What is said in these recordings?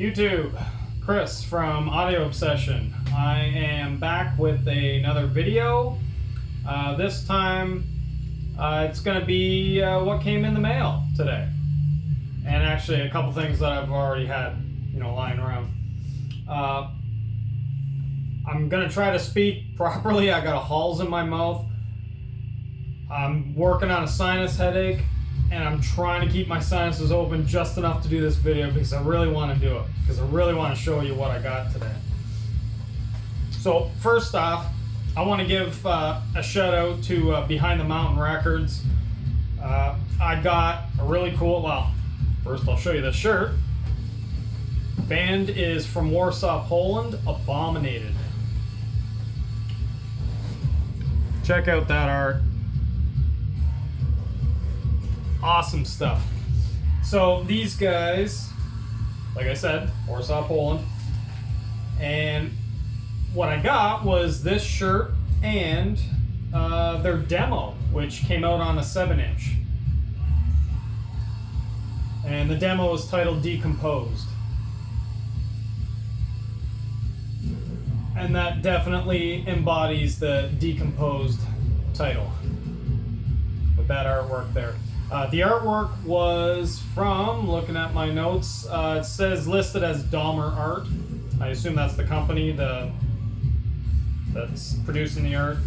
YouTube, Chris from Audio Obsession. I am back with another video. This time it's going to be what came in the mail today. And actually a couple things that I've already had, lying around. I'm going to try to speak properly. I got a halls in my mouth. I'm working on a sinus headache, and I'm trying to keep my sinuses open just enough to do this video because I really want to do it, because I really want to show you what I got today. So first off, I want to give a shout out to Behind the Mountain Records. I got a really cool, first I'll show you the shirt. The band is from Warsaw, Poland, Abominated. Check out that art. Awesome stuff. So these guys, like I said, Warsaw, Poland, and what I got was this shirt and their demo, which came out on a 7-inch. And the demo is titled Decomposed. And that definitely embodies the Decomposed title with that artwork there. The artwork was from, looking at my notes, it says listed as Dahmer Art. I assume that's the company that's producing the art.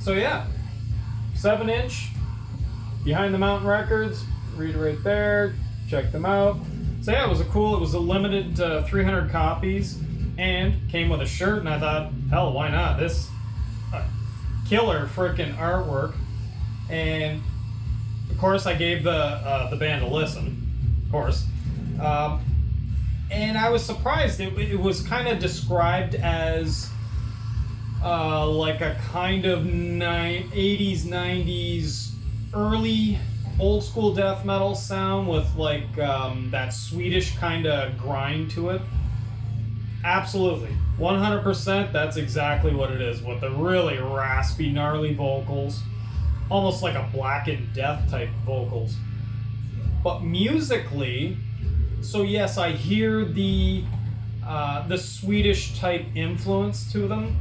So yeah, 7-inch, Behind the Mountain Records, read it right there, check them out. So yeah, it was a limited 300 copies and came with a shirt, and I thought, hell, why not? This killer freaking artwork. And of course I gave the band a listen, of course. And I was surprised. It was kind of described as like a kind of 80s, 90s, early old school death metal sound with like that Swedish kind of grind to it. Absolutely. 100% that's exactly what it is, with the really raspy, gnarly vocals. Almost like a Blackened Death type vocals. But musically, so yes, I hear the Swedish type influence to them.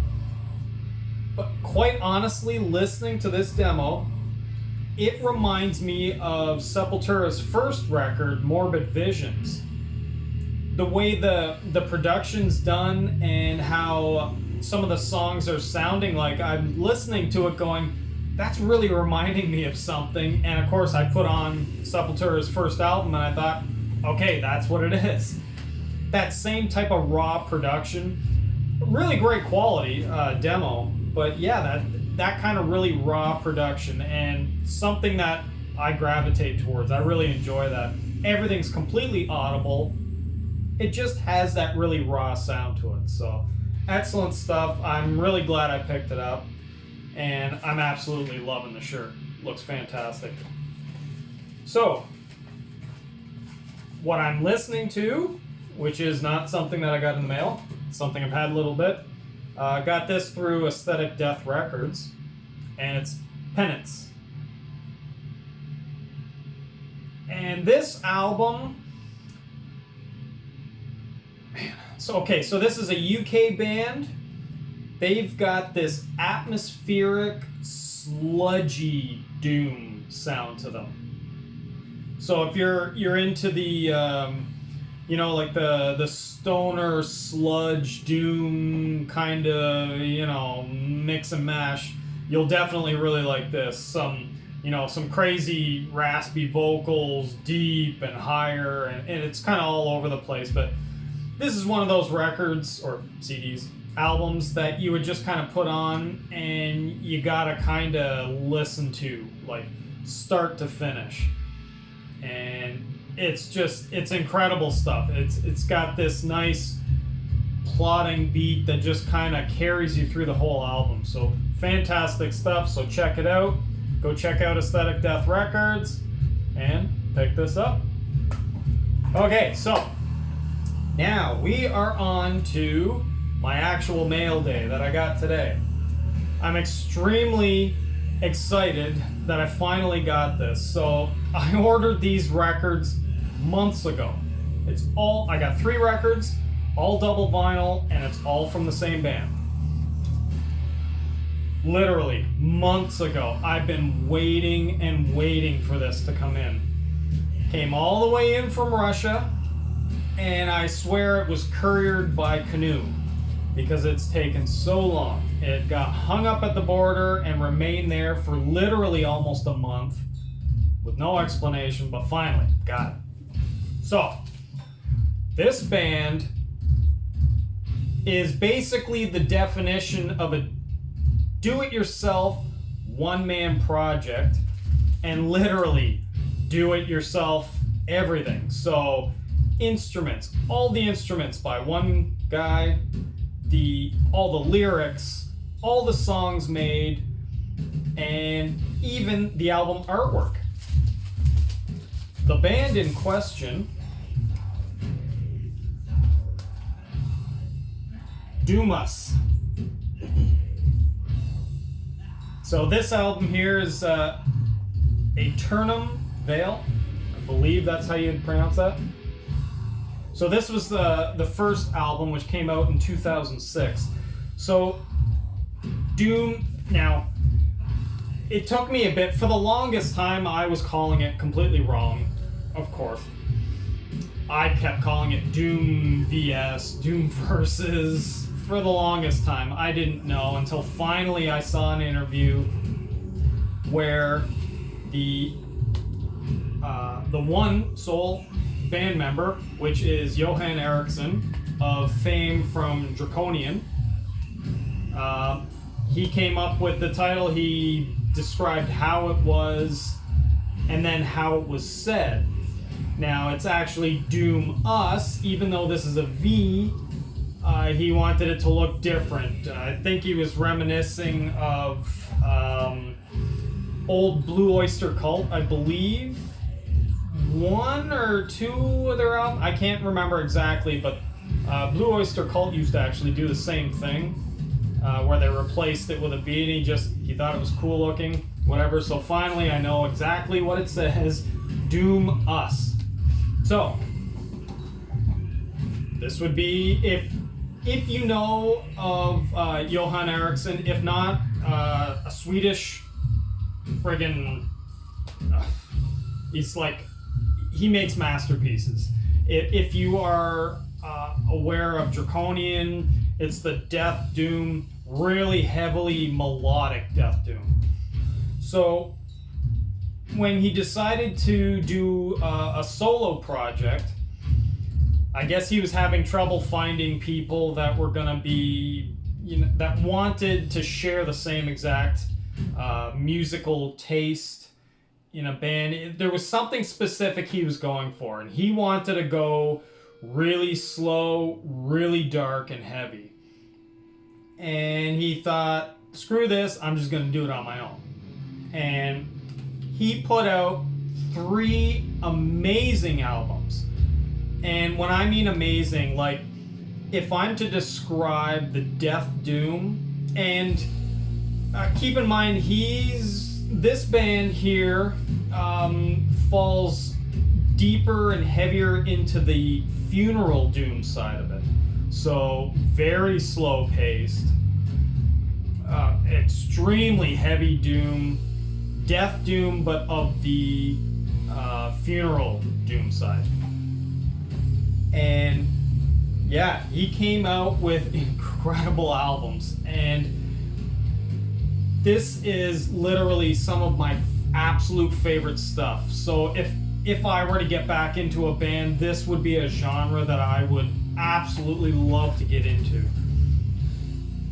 But quite honestly, listening to this demo, it reminds me of Sepultura's first record, Morbid Visions. The way the production's done and how some of the songs are sounding, like I'm listening to it going, that's really reminding me of something. And of course I put on Sepultura's first album and I thought, okay, that's what it is. That same type of raw production, really great quality demo, but yeah, that kind of really raw production, and something that I gravitate towards. I really enjoy that. Everything's completely audible. It just has that really raw sound to it. So excellent stuff. I'm really glad I picked it up. And I'm absolutely loving the shirt. Looks fantastic. So, what I'm listening to, which is not something that I got in the mail, it's something I've had a little bit. Got this through Aesthetic Death Records, and it's Penance. And this album, so this is a UK band. They've got this atmospheric, sludgy doom sound to them. So if you're into the, like the stoner sludge doom kind of, mix and mash, you'll definitely really like this. Some crazy raspy vocals, deep and higher, and it's kind of all over the place. But this is one of those records or CDs. Albums that you would just kind of put on and you gotta kind of listen to, like start to finish, and it's incredible stuff. It's got this nice plodding beat that just kind of carries you through the whole album. So fantastic stuff. So check it out. Go check out Aesthetic Death Records and pick this up. Okay, so now we are on to my actual mail day that I got today. I'm extremely excited that I finally got this. So I ordered these records months ago. I got 3 records, all double vinyl, and it's all from the same band. Literally, months ago, I've been waiting and waiting for this to come in. Came all the way in from Russia, and I swear it was couriered by canoe because it's taken so long. It got hung up at the border and remained there for literally almost a month with no explanation, but finally got it. So, this band is basically the definition of a do-it-yourself one-man project, and literally do-it-yourself everything. So instruments, all the instruments by one guy, all the lyrics, all the songs made, and even the album artwork. The band in question, Dumas. So this album here is Aeternum Veil. I believe that's how you pronounce that. So this was the first album, which came out in 2006. So Doom, now, it took me a bit. For the longest time, I was calling it completely wrong, of course. I kept calling it Doom VS, Doom Versus. For the longest time, I didn't know until finally I saw an interview where the one sole band member, which is Johan Eriksson of fame from Draconian, he came up with the title. He described how it was and then how it was said. Now it's actually Doom Us, even though this is a V. He wanted it to look different. I think he was reminiscing of old Blue Oyster Cult, I believe. 1 or 2 of their albums, I can't remember exactly, but Blue Oyster Cult used to actually do the same thing, where they replaced it with a V, and he thought it was cool looking, whatever. So finally I know exactly what it says, Doom Us. So this would be, if you know of Johan Eriksson, if not, a Swedish friggin', he makes masterpieces. If you are aware of Draconian, it's the death doom, really heavily melodic death doom. So when he decided to do a solo project, I guess he was having trouble finding people that were gonna be, that wanted to share the same exact musical taste in a band. There was something specific he was going for, and he wanted to go really slow, really dark and heavy. And he thought, screw this, I'm just gonna do it on my own. And he put out 3 amazing albums. And when I mean amazing, like, if I'm to describe the death doom, and keep in mind, this band here falls deeper and heavier into the funeral doom side of it. So very slow paced, extremely heavy doom, death doom, but of the funeral doom side. And yeah, he came out with incredible albums, and this is literally some of my absolute favorite stuff. So if I were to get back into a band, this would be a genre that I would absolutely love to get into.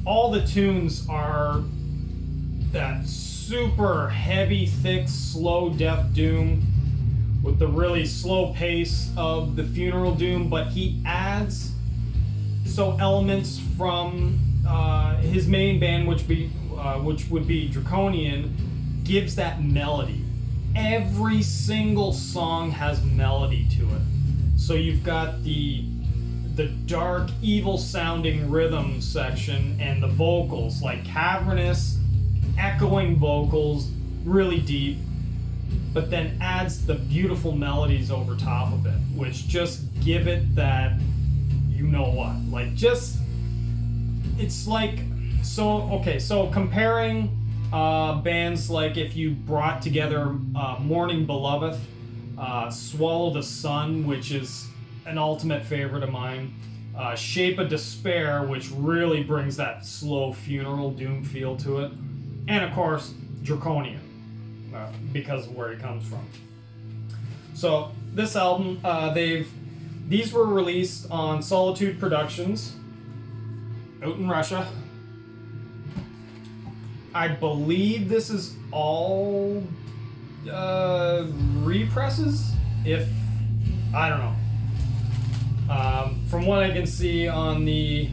All the tunes are that super heavy, thick, slow death doom with the really slow pace of the funeral doom, but he adds elements from his main band, which would be Draconian, gives that melody. Every single song has melody to it. So you've got the dark, evil sounding rhythm section and the vocals, like cavernous, echoing vocals, really deep. but then adds the beautiful melodies over top of it, which just give it that, you know what, like, just, it's like, so comparing bands, like if you brought together Morning Beloved, Swallow the Sun, which is an ultimate favorite of mine, Shape of Despair, which really brings that slow funeral doom feel to it, and of course Draconian, because of where he comes from. So this album, these were released on Solitude Productions out in Russia. I believe this is all represses, if I don't know. From what I can see on the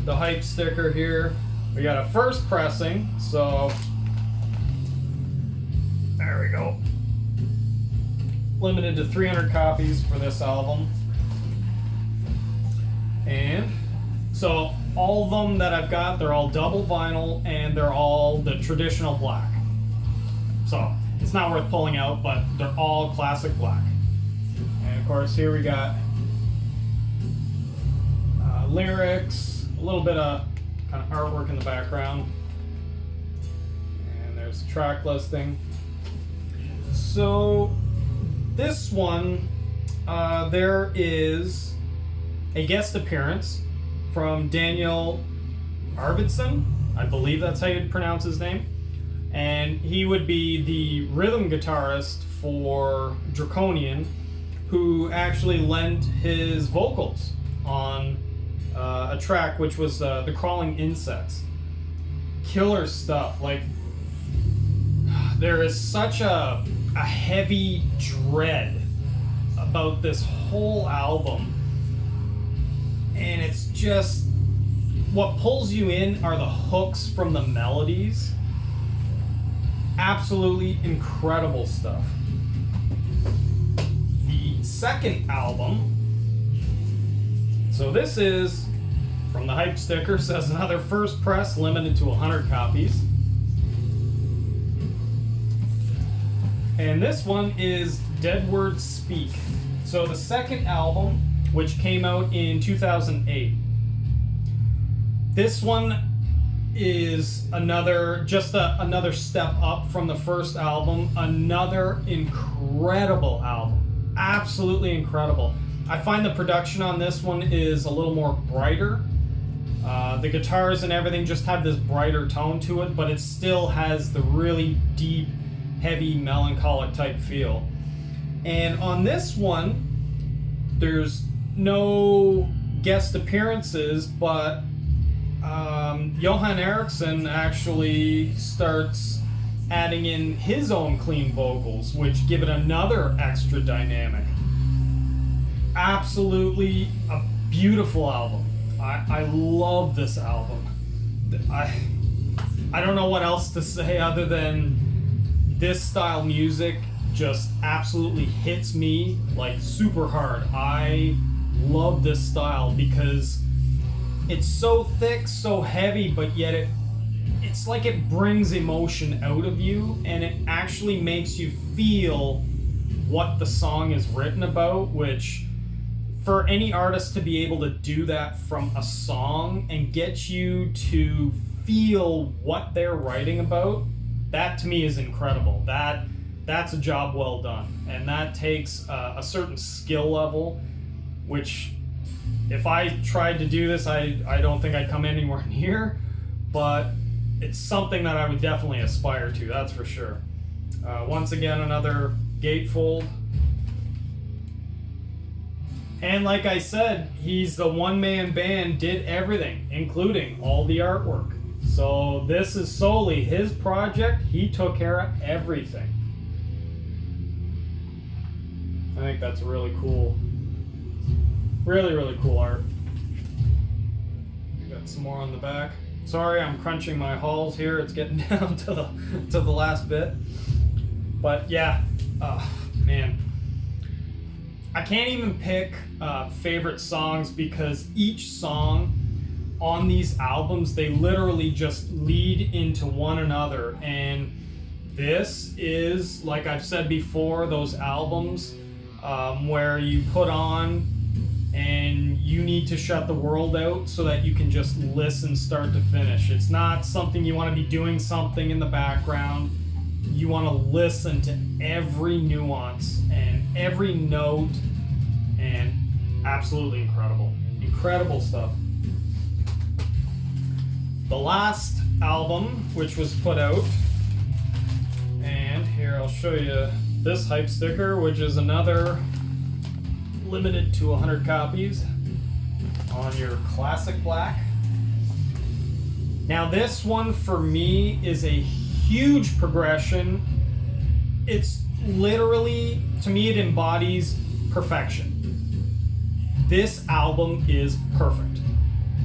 hype sticker here, we got a first pressing, so there we go. Limited to 300 copies for this album. And so all of them that I've got, they're all double vinyl, and they're all the traditional black. So it's not worth pulling out, but they're all classic black. And of course, here we got lyrics, a little bit of kind of artwork in the background, and there's the track listing. So this one, there is a guest appearance from Daniel Arvidsson, I believe that's how you'd pronounce his name, and he would be the rhythm guitarist for Draconian, who actually lent his vocals on a track which was The Crawling Insects. Killer stuff. Like, there is such a heavy dread about this whole album, and it's just, what pulls you in are the hooks from the melodies. Absolutely incredible stuff. The second album, so this is, from the hype sticker, says another first press, limited to 100 copies. And this one is Dead Words Speak. So the second album, which came out in 2008. This one is another step up from the first album. Another incredible album. Absolutely incredible. I find the production on this one is a little more brighter. The guitars and everything just have this brighter tone to it, but it still has the really deep, heavy, melancholic type feel. And on this one, there's no guest appearances, but Johan Eriksson actually starts adding in his own clean vocals, which give it another extra dynamic. Absolutely a beautiful album. I love this album. I don't know what else to say other than this style music just absolutely hits me like super hard. I love this style because it's so thick, so heavy, but yet it's like it brings emotion out of you, and it actually makes you feel what the song is written about, which for any artist to be able to do that from a song and get you to feel what they're writing about, that to me is incredible. That's a job well done, and that takes a certain skill level, which if I tried to do this, I don't think I'd come anywhere near, but it's something that I would definitely aspire to, that's for sure. Once again, another gatefold. And like I said, he's the one-man band, did everything, including all the artwork. So this is solely his project. He took care of everything. I think that's really cool. Really, really cool art. Got some more on the back. Sorry, I'm crunching my hulls here. It's getting down to the last bit. But yeah, man. I can't even pick favorite songs because each song on these albums, they literally just lead into one another, and This is, like I've said before, those albums where you put on and you need to shut the world out so that you can just listen start to finish. It's not something you want to be doing something in the background. You want to listen to every nuance and every note, and absolutely incredible. Incredible stuff. The last album, which was put out, and here I'll show you this hype sticker, which is another limited to 100 copies on your classic black. Now this one for me is a huge progression. It's literally, to me, it embodies perfection. This album is perfect.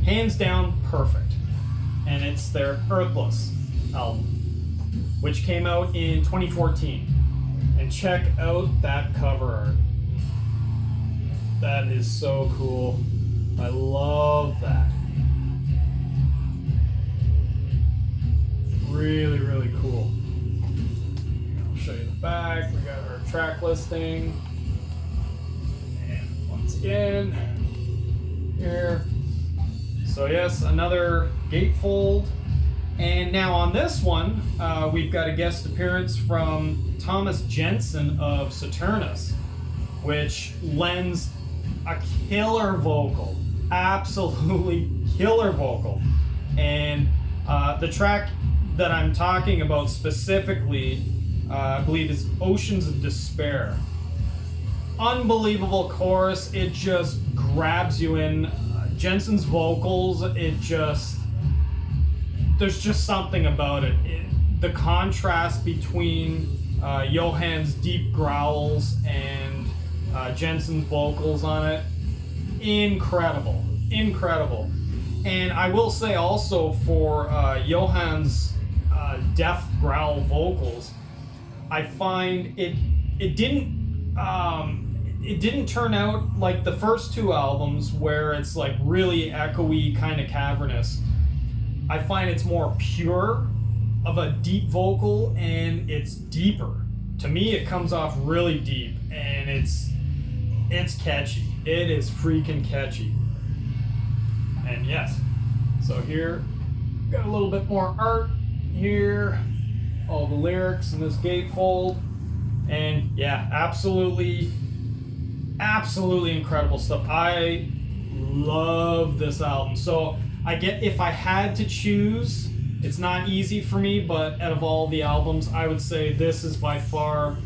Hands down perfect. And it's their Earthless album, which came out in 2014. And check out that cover art. That is so cool. I love that. Really, really cool. I'll show you the back. We got our track listing. And once again, here. So yes, another gatefold. And now on this one, we've got a guest appearance from Thomas Jensen of Saturnus, which lends a killer vocal, absolutely killer vocal. And the track that I'm talking about specifically, I believe, is Oceans of Despair. Unbelievable chorus, it just grabs you in. Jensen's vocals, there's just something about it. The contrast between Johann's deep growls and Jensen's vocals on it, incredible, incredible. And I will say also for Johann's death growl vocals, I find it didn't turn out like the first two albums where it's like really echoey, kind of cavernous. I find it's more pure of a deep vocal, and it's deeper. To me, it comes off really deep, and it's catchy. It is freaking catchy. And yes, so here, got a little bit more art here, all the lyrics in this gatefold, and yeah, absolutely incredible stuff. I love this album. So if I had to choose, it's not easy for me, but out of all the albums, I would say this is by far,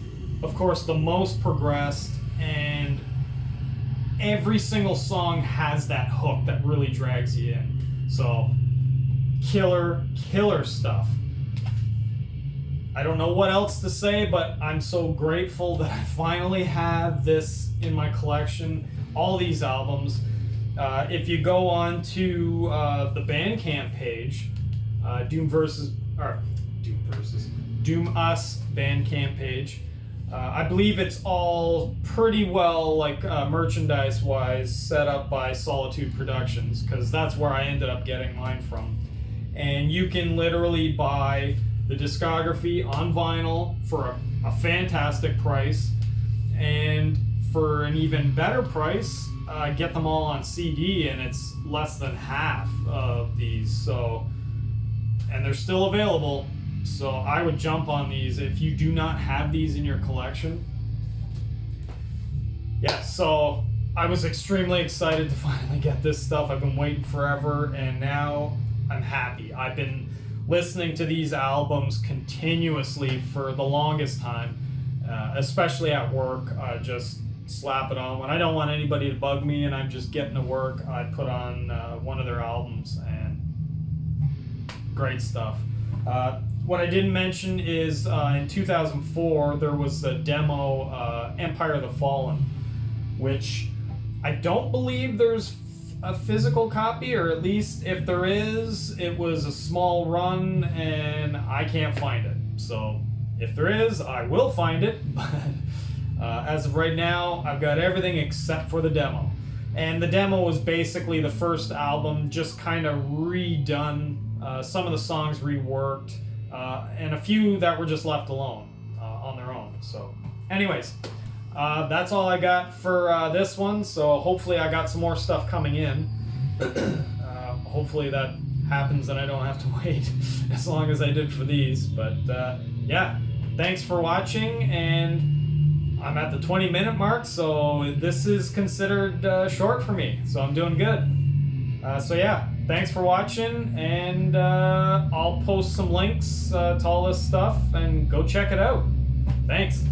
of course, the most progressed, and every single song has that hook that really drags you in. So killer stuff. I don't know what else to say, but I'm so grateful that I finally have this in my collection, all these albums. If you go on to the Bandcamp page, Doom Us Bandcamp page, I believe it's all pretty well, like merchandise wise, set up by Solitude Productions, because that's where I ended up getting mine from. And you can literally buy the discography on vinyl for a fantastic price, and for an even better price, get them all on CD, and it's less than half of these. So, and they're still available. So I would jump on these if you do not have these in your collection. Yeah, so I was extremely excited to finally get this stuff. I've been waiting forever, and now I'm happy. I've been listening to these albums continuously for the longest time, especially at work. I just slap it on. When I don't want anybody to bug me and I'm just getting to work, I put on one of their albums, and great stuff. What I didn't mention is in 2004 there was the demo Empire of the Fallen, which I don't believe there's a physical copy, or at least if there is, it was a small run and I can't find it. So if there is, I will find it, but as of right now, I've got everything except for the demo. And the demo was basically the first album, just kind of redone, some of the songs reworked, and a few that were just left alone on their own. So, anyways, that's all I got for this one. So hopefully I got some more stuff coming in. Hopefully that happens and I don't have to wait as long as I did for these. But yeah, thanks for watching, and I'm at the 20-minute mark, so this is considered short for me, so I'm doing good. So yeah, thanks for watching, and I'll post some links to all this stuff, and go check it out. Thanks.